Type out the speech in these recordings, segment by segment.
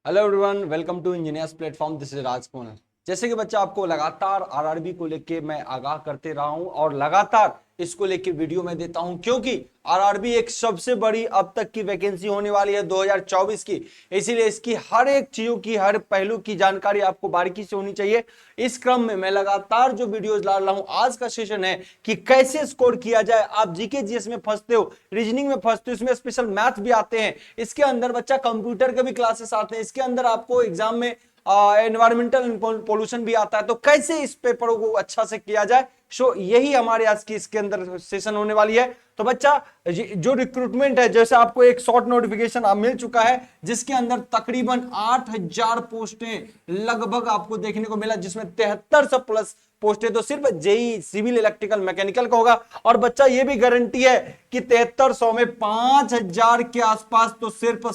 Hello everyone, welcome to engineers platform. This is Raj Kumar. जैसे कि बच्चा आपको लगातार आरआरबी को लेके मैं आगाह करते रहा हूं और लगातार इसको लेके वीडियो में देता हूं, क्योंकि आरआरबी एक सबसे बड़ी अब तक की वैकेंसी होने वाली है 2024 की। इसीलिए इसकी हर एक चीजों की, हर पहलू की जानकारी आपको बारीकी से होनी चाहिए। इस क्रम में मैं लगातार जो वीडियोस ला रहा हूं, आज का सेशन है कि कैसे स्कोर किया जाए। आप जीके जीएस में फंसते हो, रीजनिंग में फंसते हो, इसमें स्पेशल मैथ्स भी आते हैं, इसके अंदर बच्चा कंप्यूटर के भी क्लासेस आते हैं, इसके अंदर आपको एग्जाम में एनवायरमेंटल पोल्यूशन भी आता है। तो कैसे इस पेपर को अच्छा से किया जाए, सो यही हमारे आज की इसके अंदर सेशन होने वाली है। तो बच्चा जो रिक्रूटमेंट है, जैसे आपको एक शॉर्ट नोटिफिकेशन आप मिल चुका है, जिसके अंदर तकरीबन 8000 पोस्टें लगभग आपको देखने को मिला, जिसमें 7300 प्लस पोस्टें तो सिर्फ जेई सिविल इलेक्ट्रिकल मैकेनिकल का होगा। और बच्चा ये भी गारंटी है कि 7300 में 5000 के आसपास तो सिर्फ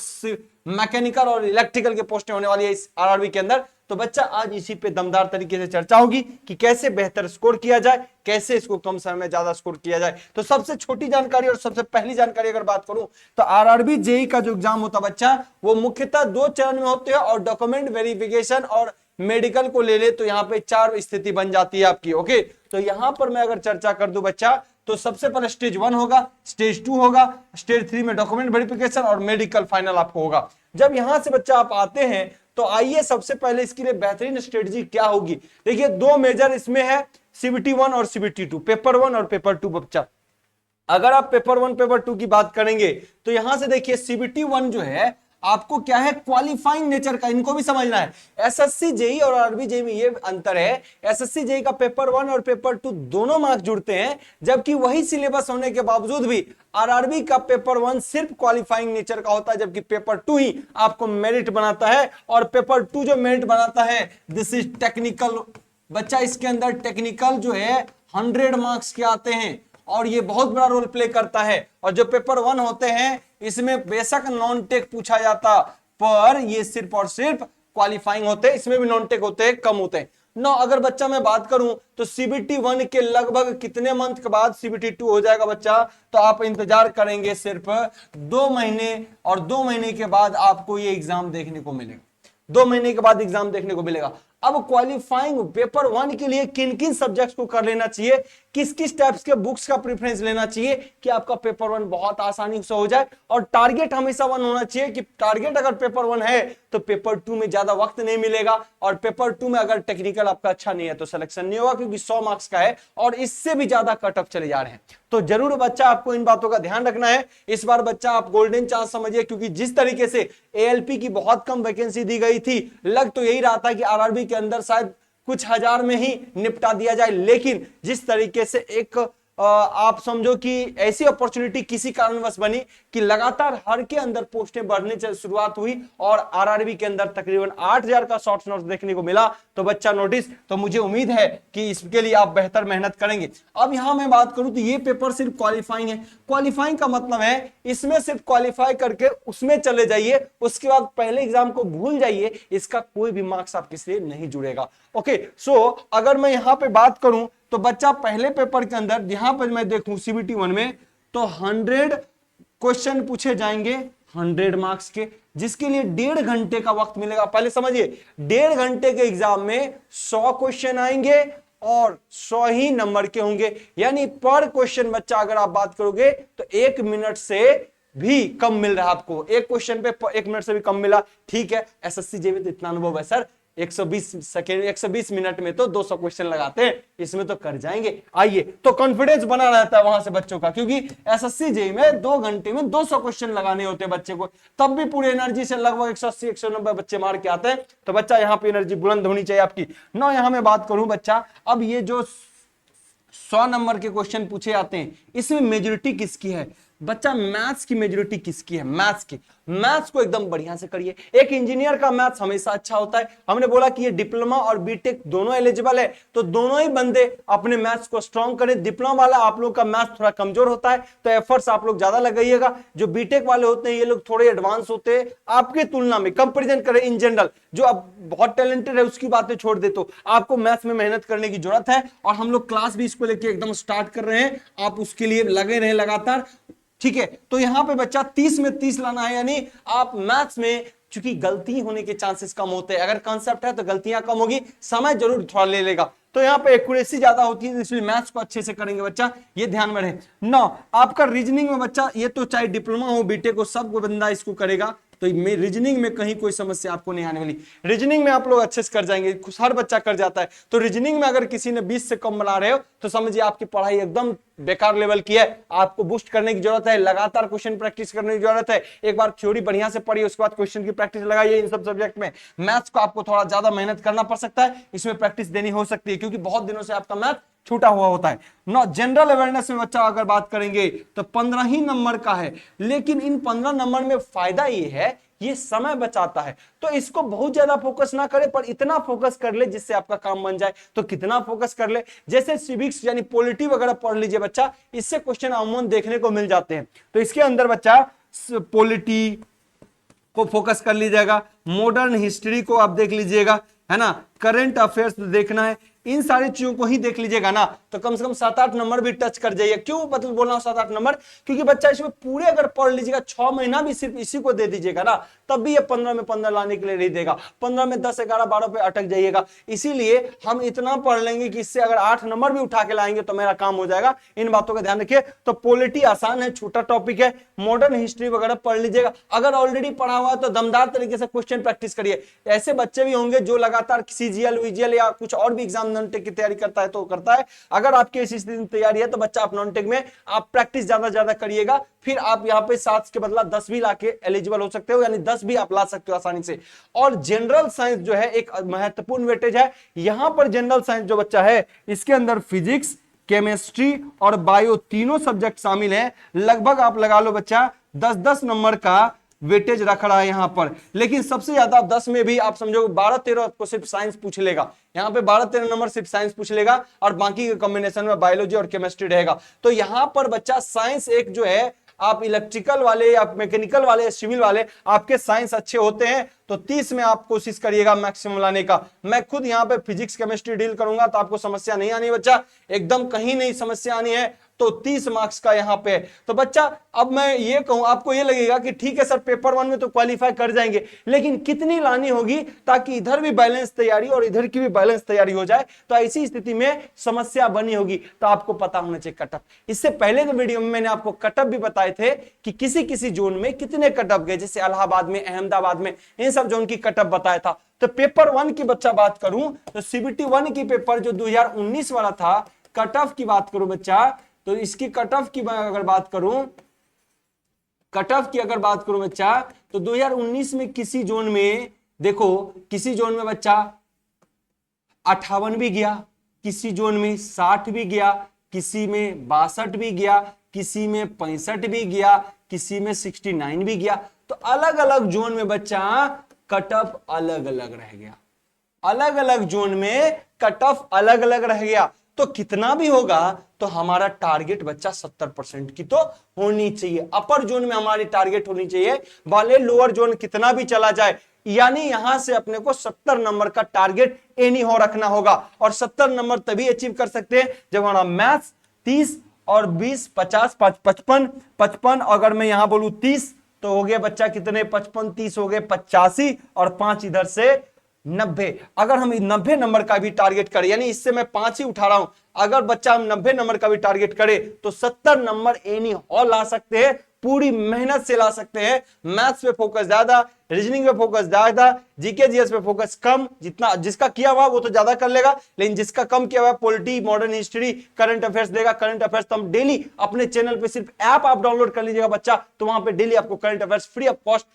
मैकेनिकल और इलेक्ट्रिकल के पोस्टें होने वाली है इस आरआरबी के अंदर। तो बच्चा आज इसी पे दमदार तरीके से चर्चा होगी कि कैसे बेहतर स्कोर किया जाए, कैसे इसको कम समय में ज्यादा स्कोर किया जाए। तो सबसे छोटी जानकारी और सबसे पहली जानकारी अगर बात करूं तो आरआरबी जेई का जो एग्जाम होता बच्चा, वो मुख्यतः 2 चरण में होते हैं और डॉक्यूमेंट वेरिफिकेशन और मेडिकल को ले ले तो यहां पे 4 स्थिति बन जाती है आपकी। ओके, तो यहां पर मैं अगर चर्चा कर दूं बच्चा, तो सबसे पहले स्टेज 1 होगा, स्टेज 2 होगा, स्टेज 3 में डॉक्यूमेंट वेरिफिकेशन और मेडिकल फाइनल आपको होगा। जब यहां से बच्चा आप आते हैं तो आइए सबसे पहले इसके लिए बेहतरीन स्ट्रेटजी क्या होगी। देखिए 2 मेजर इसमें है, सीबीटी 1 और सीबीटी 2, पेपर 1 और पेपर 2 बच्चा। अगर आप पेपर 1 पेपर 2 की बात करेंगे तो यहां से देखिए सीबीटी 1 जो है आपको क्या है, क्वालिफाइंग नेचर का, इनको भी समझना है। एसएससी जेई और आरआरबी जेई में ये अंतर है, एसएससी जेई का पेपर 1 और पेपर 2 दोनों मार्क्स जुड़ते हैं, जबकि वही सिलेबस होने के बावजूद भी आरआरबी का पेपर 1 सिर्फ क्वालिफाइंग नेचर का होता है, जबकि पेपर 2 ही आपको मेरिट बनाता है। और पेपर 2 जो मेरिट बनाता है, दिस इज टेक्निकल बच्चा। इसके अंदर टेक्निकल जो है 100 मार्क्स के आते हैं और ये बहुत बड़ा रोल प्ले करता है। और जो पेपर 1 होते हैं इसमें बेशक नॉन टेक पूछा जाता, पर ये सिर्फ और सिर्फ क्वालिफाइंग होते हैं, इसमें भी नॉन टेक होते हैं, कम होते हैं। नो, अगर बच्चा मैं बात करूं तो सीबीटी 1 के लगभग कितने मंथ के बाद सीबीटी 2 हो जाएगा बच्चा, तो आप इंतजार करेंगे सिर्फ 2 महीने, और 2 महीने के बाद आपको ये एग्जाम देखने को मिलेगा। 2 महीने के बाद एग्जाम देखने को मिलेगा। अब क्वालिफाइंग पेपर 1 के लिए किन किन सब्जेक्ट्स को कर लेना चाहिए, किस किस टाइप्स के बुक्स का प्रेफरेंस लेना चाहिए कि आपका पेपर 1 बहुत आसानी से हो जाए। और टारगेट हमेशा 1 होना चाहिए कि टारगेट अगर पेपर 1 है तो पेपर 2 में ज्यादा वक्त नहीं मिलेगा, और पेपर 2 में अगर टेक्निकल आपका अच्छा नहीं है तो सिलेक्शन नहीं होगा, क्योंकि 100 मार्क्स का है और इससे भी ज्यादा कट ऑफ चले जा रहे हैं। तो जरूर बच्चा आपको इन बातों का ध्यान रखना है। इस बार बच्चा आप गोल्डन चांस समझिए, क्योंकि जिस तरीके से एएलपी की बहुत कम वैकेंसी दी गई थी, लग तो यही रहा था कि आरआरबी के अंदर शायद कुछ हजार में ही निपटा दिया जाए, लेकिन जिस तरीके से एक आप समझो कि ऐसी अपॉर्चुनिटी किसी कारणवश बनी कि लगातार हर के अंदर पोस्टें बढ़ने से शुरुआत हुई और आरआरबी के अंदर तकरीबन 8000 का शॉर्ट नोट्स देखने को मिला। तो बच्चा नोटिस, तो मुझे उम्मीद है कि इसके लिए आप बेहतर मेहनत करेंगे। अब यहां मैं बात करूं तो ये पेपर सिर्फ क्वालिफाइंग है। क्वालिफाइंग का मतलब है इसमें सिर्फ क्वालिफाई करके उसमें चले जाइए, उसके बाद पहले एग्जाम को भूल जाइए, इसका कोई भी मार्क्स आपके लिए नहीं जुड़ेगा। ओके, सो अगर मैं यहां पे बात करूं तो बच्चा पहले पेपर के अंदर यहां पर मैं देखूं सीबीटी 1 में तो 100 क्वेश्चन पूछे जाएंगे 100 मार्क्स के, जिसके लिए 1.5 घंटे का वक्त मिलेगा। पहले समझिए, 1.5 घंटे के एग्जाम में 100 क्वेश्चन आएंगे और 100 ही नंबर के होंगे, यानी पर क्वेश्चन बच्चा अगर आप बात करोगे तो 1 मिनट से भी कम मिल रहा है आपको। एक क्वेश्चन पे 1 मिनट से भी कम मिला, ठीक है। एसएससी जेई में तो इतना अनुभव है सर, 120 सेकेंड 120 मिनट में तो 200 क्वेश्चन लगाते हैं, इसमें तो कर जाएंगे। आइए, तो कॉन्फिडेंस बना रहता है वहां से बच्चों का, क्योंकि एसएससी जेई में 2 घंटे में 200 क्वेश्चन लगाने होते हैं बच्चे को, तब भी पूरी एनर्जी से लगभग 180 190 बच्चे मार के आते हैं। तो बच्चा यहाँ पे एनर्जी बुलंद होनी चाहिए आपकी। ना यहां मैं बात करूं बच्चा, अब ये जो 100 नंबर के क्वेश्चन पूछे जाते हैं, इसमें मेजोरिटी किसकी है बच्चा? मैथ्स की मेजोरिटी किसकी है? मैथ्स की। मैथ्स को एकदम बढ़िया से करिए। एक इंजीनियर का मैथ्स हमेशा अच्छा होता है। हमने बोला कि ये डिप्लोमा और बीटेक दोनों एलिजिबल है, तो दोनों ही बंदे अपने मैथ्स को स्ट्रॉन्ग करें। डिप्लोमा वाला आप लोग का मैथ्स थोड़ा कमजोर होता है, तो एफर्ट्स आप लोग ज्यादा लगाइएगा। जो बीटेक वाले होते हैं ये लोग थोड़े एडवांस होते हैं आपके तुलना में, कंपेरिजन करें इन जनरल। जो अब बहुत टैलेंटेड है उसकी बातें छोड़ दे, तो आपको मैथ्स में मेहनत करने की जरूरत है, और हम लोग क्लास भी इसको लेके एकदम स्टार्ट कर रहे हैं, आप उसके लिए लगे रहे लगातार, ठीक है। तो यहां पे बच्चा 30 में 30 लाना है, यानी आप मैथ्स में क्योंकि गलती होने के चांसेस कम होते हैं। अगर कॉन्सेप्ट है तो गलतियां कम होगी, समय जरूर थोड़ा ले लेगा, तो यहाँ पे एक्यूरेसी ज्यादा होती है, इसलिए मैथ्स को अच्छे से करेंगे बच्चा, ये ध्यान में रहे। नौ, आपका रीजनिंग में बच्चा, ये तो चाहे डिप्लोमा हो बीटेक हो, सब बंदा इसको करेगा, तो रीजनिंग में कहीं कोई समस्या आपको नहीं आने वाली। रीजनिंग में आप लोग अच्छे से कर जाएंगे, हर बच्चा कर जाता है। तो रीजनिंग में अगर किसी ने 20 से कम बना रहे हो तो समझिए आपकी पढ़ाई एकदम बेकार लेवल की है, आपको बूस्ट करने की जरूरत है, लगातार क्वेश्चन प्रैक्टिस करने की जरूरत है। एक बार थ्योरी बढ़िया से पढ़िए, उसके बाद क्वेश्चन की प्रैक्टिस लगाइए इन सब सब्जेक्ट में। मैथ्स को आपको थोड़ा ज्यादा मेहनत करना पड़ सकता है, इसमें प्रैक्टिस देनी हो सकती है, क्योंकि बहुत दिनों से आपका मैथ छूटा हुआ होता है। नौ, जनरल अवेयरनेस में बच्चा अगर बात करेंगे तो 15 ही नंबर का है, लेकिन इन 15 नंबर में फायदा ये है, ये समय बचाता है, तो इसको बहुत ज्यादा फोकस ना करें, पर इतना फोकस कर ले जिससे आपका काम बन जाए। तो कितना फोकस कर ले, जैसे सिविक्स यानी पॉलिटी वगैरह पढ़ लीजिए बच्चा, इससे क्वेश्चन अमूमन देखने को मिल जाते हैं। तो इसके अंदर बच्चा पॉलिटी को फोकस कर लीजिएगा, मॉडर्न हिस्ट्री को आप देख लीजिएगा, है ना, करंट अफेयर्स देखना है, इन सारी चीजों को ही देख लीजिएगा ना, तो कम से कम 7-8 नंबर भी टच कर जाइए। क्यों मतलब बोल रहा हूं 7-8 नंबर, क्योंकि बच्चा इसमें पूरे अगर पढ़ लीजिएगा, 6 महीना भी सिर्फ इसी को दे दीजिएगा ना, तब भी ये 15 में 15 लाने के लिए नहीं देगा, 15 में 10, 11, 12 पे अटक जाइएगा। इसीलिए हम इतना पढ़ लेंगे कि इससे अगर 8 नंबर भी उठा के लाएंगे तो मेरा काम हो जाएगा। इन बातों का ध्यान रखिए। तो पॉलिटी आसान है, छोटा टॉपिक है, मॉडर्न हिस्ट्री वगैरह पढ़ लीजिएगा। अगर ऑलरेडी पढ़ा हुआ है तो दमदार तरीके से क्वेश्चन प्रैक्टिस करिए। ऐसे बच्चे भी होंगे जो लगातार सीजीएल, वीजीएल या कुछ और भी एग्जाम नॉन टेक की तैयारी करता है तो करता है। अगर आपकी इस स्थिति में तैयारी है तो बच्चा आप नॉन टेक में आप प्रैक्टिस ज्यादा करिएगा, फिर आप यहाँ पे 7 के बदला 10 भी लाके एलिजिबल हो सकते हो, यानी 10 भी आप ला सकते हो आसानी से। और जनरल साइंस जो है एक महत्वपूर्ण वेटेज है यहां पर। जनरल साइंस जो बच्चा है इसके अंदर फिजिक्स, केमिस्ट्री और बायो तीनों सब्जेक्ट शामिल हैं। लगभग आप लगा लो बच्चा 10-10 नंबर का वेटेज रख रहा है यहां पर। लेकिन सबसे ज्यादा 10 में भी आप समझो 12-13 आपको सिर्फ साइंस पूछ लेगा, यहां पे 12-13 नंबर सिर्फ साइंस पूछ लेगा, और बाकी के कॉम्बिनेशन में बायोलॉजी और केमिस्ट्री रहेगा। तो यहां पर बच्चा साइंस एक जो है, आप इलेक्ट्रिकल वाले या मैकेनिकल वाले या सिविल वाले, आपके साइंस अच्छे होते हैं तो 30 में आप कोशिश करिएगा मैक्सिमम लाने का। मैं खुद यहाँ पे फिजिक्स केमिस्ट्री डील करूंगा तो आपको समस्या नहीं आनी बच्चा, एकदम कहीं नहीं समस्या आनी है। तो 30 मार्क्स का यहाँ पे। तो बच्चा अब मैं ये कहूं, आपको ये लगेगा कि ठीक है सर पेपर 1 में तो क्वालिफाई कर जाएंगे, लेकिन कितनी लानी होगी ताकि इधर भी बैलेंस तैयारी और इधर की भी बैलेंस तैयारी हो जाए। तो ऐसी स्थिति में समस्या बनी होगी, तो आपको पता होना चाहिए कटअप। इससे पहले के वीडियो में मैंने आपको कटअप भी बताए थे कि किसी किसी जोन में कितने कटअप गए, जैसे इलाहाबाद में, अहमदाबाद में, इन सब जोन की कटअप बताया था। तो पेपर 1 की बच्चा बात करूं तो सीबीटी 1 की पेपर जो 2019 वाला था, कटअप की बात करूं बच्चा, तो इसकी कटअप की अगर बात करूं, कटअप की अगर बात करूं बच्चा, तो 2019 में किसी जोन में देखो, किसी जोन में बच्चा 58 भी गया, किसी जोन में 60 भी गया, किसी में 62 भी गया, किसी में 65 भी गया, किसी में 69 भी गया। तो अलग अलग जोन में बच्चा कटअप अलग अलग रह गया, अलग अलग जोन में कटअप अलग अलग रह गया। तो कितना भी होगा तो हमारा टारगेट बच्चा 70% की तो होनी चाहिए। अपर जोन में हमारी टारगेट होनी चाहिए, भले लोअर जोन कितना भी चला जाए, यानी यहां से अपने को 70 नंबर का टारगेट एनी हो रखना होगा। और 70 नंबर तभी अचीव कर सकते हैं जब हमारा मैथ्स 30 और 20 50 55, अगर मैं यहां बोलूं 30 तो हो गया बच्चा कितने, 55 30 हो गए 85, और 5 इधर से 90। अगर हम 90 नंबर का भी टारगेट करें, यानी इससे मैं 5 ही उठा रहा हूं, अगर बच्चा हम 90 नंबर का भी टारगेट करे तो 70 नंबर एनी हॉल ला सकते हैं, पूरी मेहनत से ला सकते हैं। मैथ्स पे फोकस ज्यादा, रीजनिंग पे फोकस ज्यादा, जीके जीएस पे फोकस कम। जितना जिसका किया हुआ वो तो ज्यादा कर लेगा, लेकिन जिसका कम किया हुआ polity, modern history, current affairs देगा। करंट अफेयर्स तो हम डेली अपने चैनल पे सिर्फ ऐप आप डाउनलोड कर लीजिएगा बच्चा, तो वहां पे डेली आपको current affairs free of cost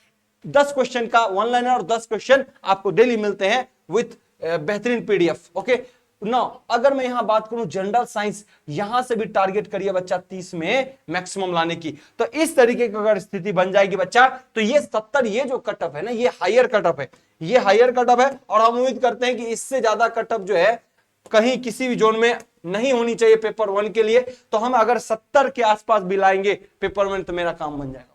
10 question का वन लाइनर और 10 क्वेश्चन आपको डेली मिलते हैं विथ बेहतरीन पीडीएफ। ओके नो, अगर मैं यहां बात करूं जनरल साइंस, यहां से भी टारगेट करिए बच्चा 30 में मैक्सिमम लाने की। तो इस तरीके की अगर स्थिति बन जाएगी बच्चा, तो ये 70 ये जो कटअप है ना, ये हायर कटअप है, ये हायर कटअप है। और हम उम्मीद करते हैं कि इससे ज्यादा कटअप जो है कहीं किसी भी जोन में नहीं होनी चाहिए पेपर 1 के लिए। तो हम अगर 70 के आसपास भी लाएंगे पेपर 1 तो मेरा काम बन जाएगा।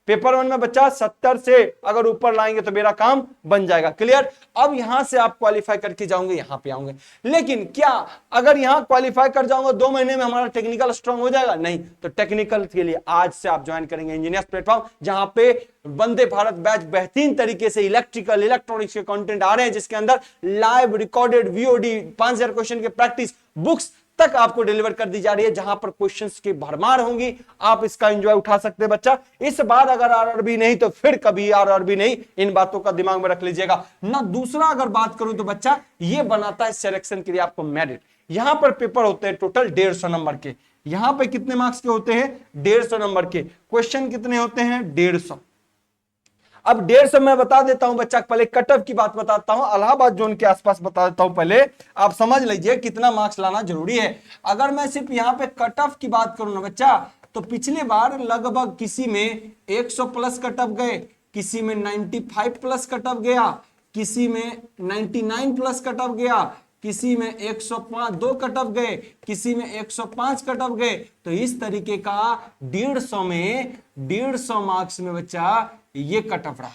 पेपर 1 में बच्चा 70 से अगर ऊपर लाएंगे तो मेरा काम बन जाएगा। क्लियर? अब यहां से आप क्वालिफाई करके जाओगे, यहां पे आऊंगे। लेकिन क्या अगर यहां क्वालिफाई कर जाऊंगा 2 महीने में हमारा टेक्निकल स्ट्रांग हो जाएगा? नहीं। तो टेक्निकल के लिए आज से आप ज्वाइन करेंगे इंजीनियर्स प्लेटफॉर्म, जहां पे वंदे भारत बैच बेहतरीन तरीके से इलेक्ट्रिकल इलेक्ट्रॉनिक्स के कंटेंट आ रहे हैं, जिसके अंदर लाइव रिकॉर्डेड वीओडी 5000 क्वेश्चन के प्रैक्टिस बुक्स तक आपको डिलीवर कर दी जा रही है, जहां पर क्वेश्चंस की भरमार होंगी। आप इसका एंजॉय उठा सकते हैं बच्चा। इस बार अगर आरआरबी नहीं तो फिर कभी आरआरबी नहीं, इन बातों का दिमाग में रख लीजिएगा ना। दूसरा अगर बात करूं तो बच्चा ये बनाता है सिलेक्शन के लिए आपको मेरिट। यहां पर पेपर होते हैं टोटल 150 नंबर के। यहां पे कितने मार्क्स के होते हैं? 150 नंबर के। क्वेश्चन कितने होते हैं? 150। अब 150 मैं बता देता हूं बच्चा, पहले कट ऑफ की बात बताता हूं, इलाहाबाद जोन के आसपास बता देता हूं। पहले आप समझ लीजिए कितना मार्क्स लाना जरूरी है। अगर मैं सिर्फ यहां पे कट ऑफ की बात करूं ना बच्चा, तो पिछली बार लगभग किसी में 100 प्लस कट ऑफ गए, किसी में 95 प्लस कट ऑफ गया, किसी में 99 प्लस कट ऑफ गया, किसी में 105 2 कट ऑफ गए, किसी में 105 कट ऑफ गए। तो इस तरीके का 150 में 150 मार्क्स में बच्चा ये कट ऑफ रहा।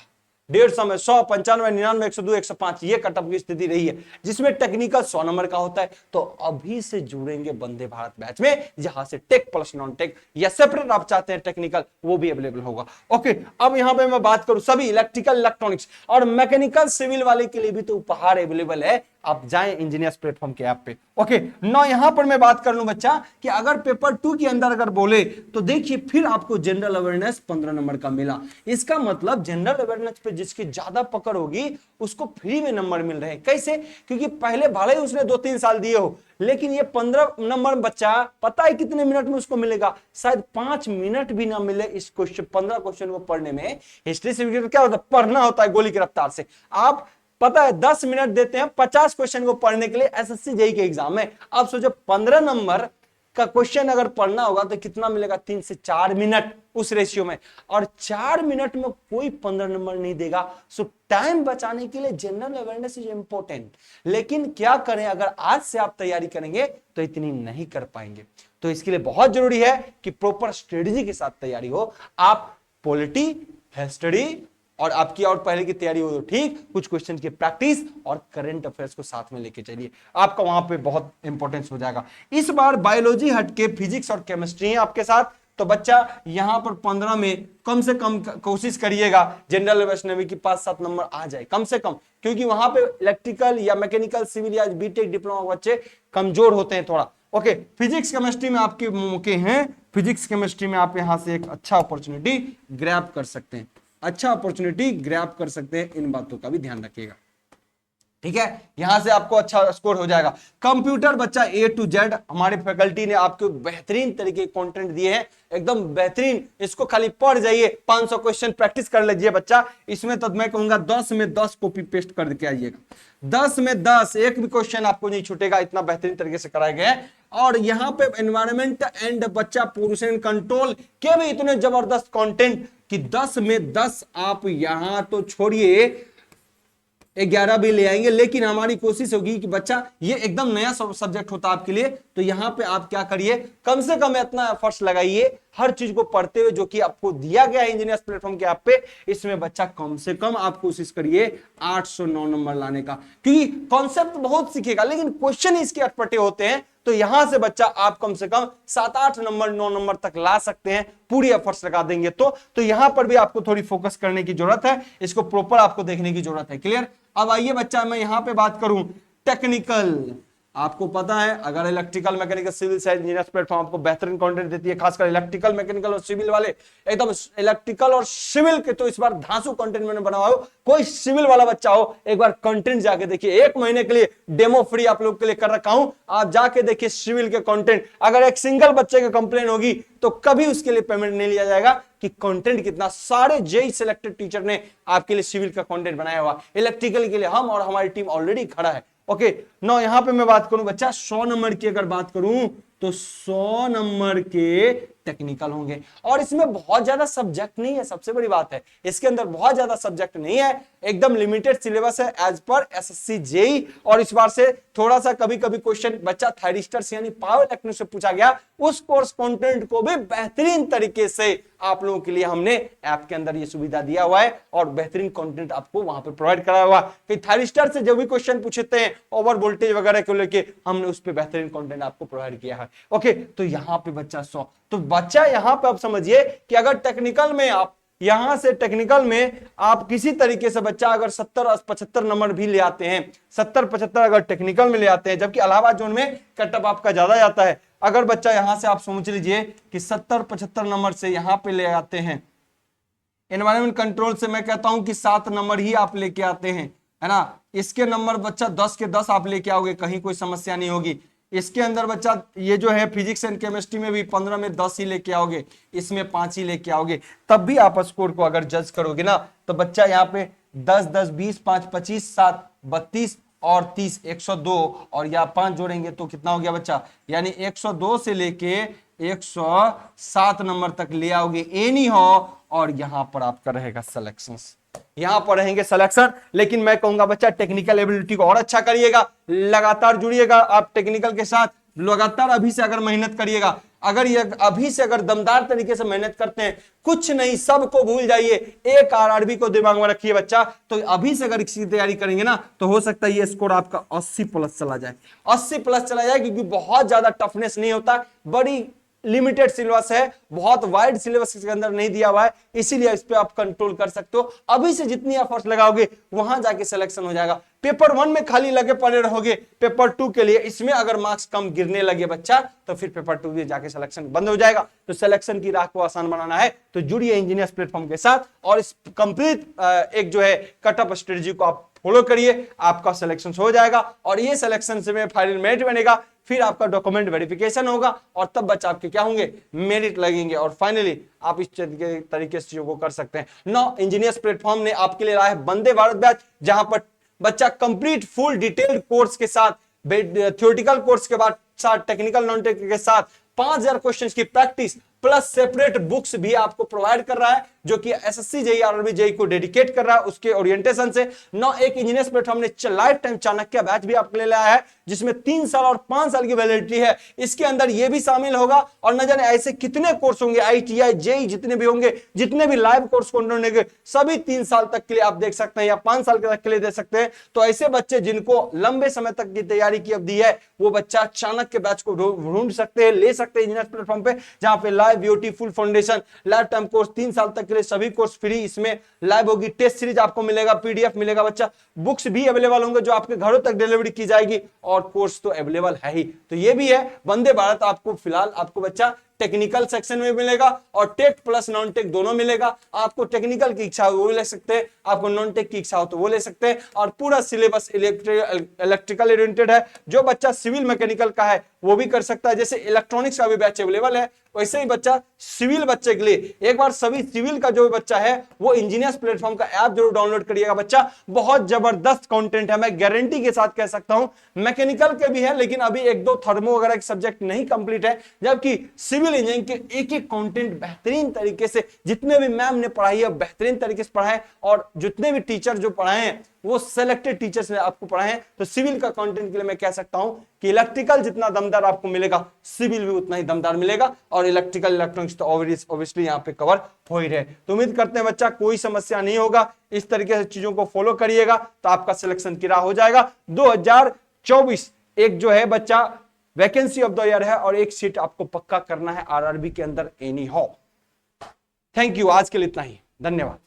150 में 100, 95, 99, 102, 105 ये कट ऑफ की स्थिति रही है, जिसमें टेक्निकल 100 नंबर का होता है। तो अभी से जुड़ेंगे वंदे भारत बैच में, जहां से टेक प्लस नॉन टेक या सेपरेट आप चाहते हैं टेक्निकल, वो भी अवेलेबल होगा। ओके, अब यहां पे मैं बात करूं सभी इलेक्ट्रिकल इलेक्ट्रॉनिक्स और मैकेनिकल सिविल वाले के लिए भी तो उपहार अवेलेबल है। आप जाएं इंजीनियर्स प्लेटफॉर्म के ऐप पे। ओके, नौ यहां पर मैं बात कर लूं बच्चा कि अगर पेपर 2 के अंदर अगर बोले तो देखिए फिर आपको जनरल अवेयरनेस 15 नंबर का मिला। इसका मतलब जनरल अवेयरनेस पे जिसकी ज्यादा पकड़ होगी उसको फ्री में नंबर मिल रहे हैं। कैसे? क्योंकि पहले भले ही उसने 2-3 साल दिए हो, लेकिन ये 15 नंबर बच्चा पता है कितने मिनट में उसको मिलेगा? शायद 5 मिनट भी ना मिले इस क्वेश्चन 15 क्वेश्चन को पढ़ने में। हिस्ट्री से क्या होता है? पढ़ना होता है गोली की रफ्तार से। आप पता है 10 मिनट देते हैं 50 क्वेश्चन को पढ़ने के लिए एसएससी जेईई के एग्जाम में। आप सोचो 15 नंबर का क्वेश्चन अगर पढ़ना होगा तो कितना मिलेगा? 3 से 4 मिनट उस रेशियो में, और 4 मिनट में कोई 15 नंबर नहीं देगा। सो टाइम बचाने के लिए जनरल अवेयरनेस इज इंपॉर्टेंट। लेकिन क्या करें, अगर आज से आप तैयारी करेंगे तो इतनी नहीं कर पाएंगे। तो इसके लिए बहुत जरूरी है कि प्रॉपर स्ट्रेटेजी के साथ तैयारी हो। आप पॉलिटी, हिस्ट्री और आपकी और पहले की तैयारी हो तो ठीक, कुछ क्वेश्चन की प्रैक्टिस और करंट अफेयर्स को साथ में लेके चलिए, आपका वहां पे बहुत इंपॉर्टेंस हो जाएगा। इस बार बायोलॉजी हटके फिजिक्स और केमिस्ट्री है आपके साथ। तो बच्चा यहां पर 15 में कम से कम कोशिश करिएगा जनरल वैष्णवी की 5-7 नंबर आ जाए कम से कम, क्योंकि वहां पे इलेक्ट्रिकल या मैकेनिकल सिविल या बीटेक डिप्लोमा बच्चे कमजोर होते हैं थोड़ा। ओके, फिजिक्स केमिस्ट्री में आपके मौके हैं। फिजिक्स केमिस्ट्री में आप यहां से एक अच्छा अपॉर्चुनिटी ग्रैब कर सकते हैं, अच्छा अपॉर्चुनिटी ग्रैब कर सकते हैं। इन बातों का भी ध्यान रखिएगा, ठीक है? यहां से आपको अच्छा स्कोर हो जाएगा। कंप्यूटर बच्चा A to Z हमारे फैकल्टी ने आपको बेहतरीन तरीके कंटेंट दिए हैं, एकदम बेहतरीन। इसको खाली पढ़ जाइए, 500 क्वेश्चन प्रैक्टिस कर लीजिए बच्चा। इसमें तो मैं कहूंगा 10 में 10 कॉपी पेस्ट करके आइएगा, 10 में 10, एक भी क्वेश्चन आपको नहीं छूटेगा, इतना बेहतरीन तरीके से कराए गए हैं। और यहाँ पे एनवायरमेंट एंड बच्चा पोल्यूशन कंट्रोल के भी इतने जबरदस्त कंटेंट कि 10 में 10 आप यहां तो छोड़िए 11 भी ले आएंगे। लेकिन हमारी कोशिश होगी कि बच्चा ये एकदम नया सब्जेक्ट होता है आपके लिए, तो यहां पे आप क्या करिए, कम से कम इतना एफर्ट्स लगाइए हर चीज को पढ़ते हुए जो कि आपको दिया गया है इंजीनियर्स प्लेटफॉर्म के ऐप पे। इसमें बच्चा कम से कम आप कोशिश करिए 809 नंबर लाने का, क्योंकि कॉन्सेप्ट बहुत सीखेगा लेकिन क्वेश्चन इसके अटपटे होते हैं। तो यहां से बच्चा आप कम से कम 7-8 नंबर 9 नंबर तक ला सकते हैं, पूरी एफर्ट्स लगा देंगे तो यहां पर भी आपको थोड़ी फोकस करने की जरूरत है, इसको प्रॉपर आपको देखने की जरूरत है। क्लियर? अब आइए बच्चा, मैं यहां पे बात करूं टेक्निकल। आपको पता है अगर electrical mechanical civil science engineers platform आपको बेहतरीन कंटेंट देती है, खासकर इलेक्ट्रिकल मैकेनिकल और सिविल वाले, एकदम इलेक्ट्रिकल और सिविल के तो इस बार धांसू कंटेंट मैंने बनाया हो। कोई सिविल वाला बच्चा हो, एक बार कंटेंट जाके देखिए, 1 महीने के लिए डेमो फ्री आप लोग के लिए कर रखा हूं, आप जाके देखिए सिविल के कंटेंट। अगर एक सिंगल बच्चे की कंप्लेन होगी तो कभी उसके लिए पेमेंट नहीं लिया जाएगा कि कंटेंट कितना, सारे जेई सिलेक्टेड टीचर ने आपके लिए सिविल का कंटेंट बनाया हुआ। इलेक्ट्रिकल के लिए हम और हमारी टीम ऑलरेडी खड़ा है। ओके, नो यहां पे मैं बात करूं बच्चा 100 नंबर की अगर बात करूं तो 100 नंबर के टेक्निकल होंगे। और इसमें बहुत ज्यादा सब्जेक्ट नहीं है, सबसे बड़ी बात है इसके अंदर बहुत ज्यादा सब्जेक्ट नहीं है, एकदम लिमिटेड सिलेबस है एज पर एसएससी जेई। और इस बार से थोड़ा सा कभी कभी क्वेश्चन बच्चा थायरिस्टर्स यानी पावर इलेक्ट्रॉनिक्स से पूछा गया, उस कोर्स कंटेंट को भी बेहतरीन तरीके से आप लोगों के लिए हमने ऐप के अंदर ये सुविधा दिया हुआ है और बेहतरीन कंटेंट आपको वहां पर प्रोवाइड कराया हुआ कि थायरिस्टर से जो भी क्वेश्चन पूछते हैं ओवर वोल्टेज वगैरह को लेके, हमने उस पर बेहतरीन कंटेंट आपको प्रोवाइड किया है। ओके, तो यहां पे बच्चा 100, तो बच्चा यहां पे आप समझिए कि अगर टेक्निकल में आप यहां से टेक्निकल में आप किसी तरीके से बच्चा अगर 70-75 नंबर भी ले आते हैं, 70-75 अगर टेक्निकल में ले आते हैं, जबकि इलाहाबाद जोन में कटअप आपका ज्यादा जाता है, अगर बच्चा यहां से आप समझ लीजिए कि 70-75 नंबर से यहां पे ले आते हैं, एनवायरमेंट कंट्रोल से मैं कहता हूं कि 7 नंबर ही आप लेके आते हैं, है ना, इसके नंबर बच्चा 10 के 10 आप लेके आओगे, कहीं कोई समस्या नहीं होगी। इसके अंदर बच्चा ये जो है फिजिक्स एंड केमिस्ट्री में भी 15 में 10 ही लेके आओगे, इसमें 5 ही लेके आओगे, तब भी आप स्कोर को अगर जज करोगे ना तो बच्चा यहाँ पे 10 10 20 5 25 7 32 और 30 102 और या 5 जोड़ेंगे तो कितना हो गया बच्चा, यानी 102 से लेके 107 नंबर तक ले आओगे एनी हो। और यहां पर आपका रहेगा सिलेक्शन, यहां पर रहेंगे सिलेक्शन। लेकिन मैं कहूंगा बच्चा टेक्निकल एबिलिटी को और अच्छा करिएगा, लगातार जुड़िएगा आप टेक्निकल के साथ, लगातार अभी से अगर मेहनत करिएगा, अगर ये अभी से अगर दमदार तरीके से मेहनत करते हैं, कुछ नहीं सबको भूल जाइए, एक आरआरबी को दिमाग में रखिए बच्चा, तो अभी से अगर इसकी तैयारी करेंगे ना तो हो सकता है ये स्कोर आपका 80 प्लस चला जाए, 80 प्लस चला जाए, क्योंकि बहुत ज्यादा टफनेस नहीं होता, बड़ी लिमिटेड सिलेबस है, बहुत वाइड सिलेबस इसके अंदर नहीं दिया हुआ है, इसीलिए इस पे आप कंट्रोल कर सकते हो। अभी से जितनी एफर्ट्स लगाओगे वहां जाके सिलेक्शन हो जाएगा। पेपर 1 में खाली लगे पड़े रहोगे, पेपर 2 के लिए इसमें अगर मार्क्स कम गिरने लगे बच्चा तो फिर पेपर 2 में जाके सिलेक्शन बंद हो जाएगा। तो सिलेक्शन की राह को आसान बनाना है तो जुड़िए इंजीनियर्स प्लेटफॉर्म के साथ और इस कंप्लीट एक जो है कटअप स्ट्रेटजी को आप फॉलो करिए, आपका सिलेक्शन हो जाएगा। और ये सिलेक्शन से में फाइनल मेरिट बनेगा, फिर आपका डॉक्यूमेंट वेरिफिकेशन होगा और तब बच्चा आपके क्या होंगे, मेरिट लगेंगे और फाइनली आप इस तरीके से चीजों को कर सकते हैं। नौ इंजीनियर्स प्लेटफॉर्म ने आपके लिए लाया है वंदे भारत बैच, जहां पर बच्चा कंप्लीट फुल डिटेल्ड कोर्स के साथ, थ्योरेटिकल कोर्स के बाद साथ टेक्निकल नॉन टेक्निकल के साथ 5000 क्वेश्चंस की प्रैक्टिस प्लस सेपरेट बुक्स भी आपको प्रोवाइड कर रहा है, जो कि एसएससी जेईई आरआरबी जेईई को डेडिकेट कर रहा है उसके ओरिएंटेशन से। नौ एक इंजीनियर्स प्लेटफॉर्म ने लाइफ टाइम चाणक्य बैच भी आपके लिए लाया है, जिसमें 3 साल और 5 साल की वैलिडिटी है। इसके अंदर ये भी शामिल होगा और न जाने ऐसे कितने कोर्स होंगे, आईटीआई जेईई जितने भी होंगे, जितने भी लाइव कोर्स होंगे, सभी 3 साल तक के लिए आप देख सकते हैं या 5 साल तक के लिए दे सकते हैं। तो ऐसे बच्चे जिनको लंबे समय तक की तैयारी की अवधि है, वो बच्चा चाणक्य बैच को ढूंढ सकते हैं, ले सकते हैं इंजीनियर्स प्लेटफॉर्म पे, जहां पे live beautiful foundation life time course 3 साल तक के लिए सभी कोर्स फ्री इसमें लाइव होगी, टेस्ट सीरीज आपको मिलेगा, पीडीएफ मिलेगा बच्चा, बुक्स भी अवेलेबल होंगे जो आपके घरों तक डिलीवरी की जाएगी और कोर्स तो अवेलेबल है ही। तो ये भी है वंदे भारत, आपको फिलहाल आपको बच्चा टेक्निकल सेक्शन में मिलेगा और टेक प्लस नॉन टेक दोनों मिलेगा। आपको टेक्निकल की इच्छा हो वो ले सकते हैं, आपको नॉन टेक की इच्छा हो तो वो ले सकते हैं। और पूरा सिलेबस इलेक्ट्रिकल ओरिएंटेड है, जो बच्चा सिविल मैकेनिकल का है वो भी कर सकता है। जैसे इलेक्ट्रॉनिक्स का भी बैच अवेलेबल है, वैसे ही बच्चा सिविल बच्चे के लिए एक बार सभी सिविल का जो बच्चा है वो इंजीनियर्स प्लेटफॉर्म का ऐप जरूर डाउनलोड करिएगा बच्चा, बहुत जबरदस्त कंटेंट है, मैं गारंटी के साथ कह सकता हूं। मैकेनिकल के भी है लेकिन अभी 1-2 थर्मो वगैरह के सब्जेक्ट नहीं कंप्लीट है, जबकि सिविल इंजीनियरिंग के एक एक कंटेंट बेहतरीन तरीके से जितने भी मैम ने पढ़ाई है बेहतरीन तरीके से पढ़ाए और जितने भी टीचर जो पढ़ाए हैं वो सिलेक्टेड टीचर्स ने आपको पढ़ाए हैं। तो सिविल का कंटेंट के लिए मैं कह सकता हूं कि इलेक्ट्रिकल जितना दमदार आपको मिलेगा सिविल भी उतना ही दमदार मिलेगा और इलेक्ट्रिकल इलेक्ट्रॉनिक्स तो ऑब्वियसली यहां पे कवर हो ही रहे। तो उम्मीद करते हैं बच्चा कोई समस्या नहीं होगा, इस तरीके से चीजों को फॉलो करिएगा तो आपका सिलेक्शन की राह हो जाएगा। 2024 एक जो है बच्चा वैकेंसी ऑफ द ईयर है और एक सीट आपको पक्का करना है आरआरबी के अंदर एनी हो। थैंक यू, आज के लिए इतना ही, धन्यवाद।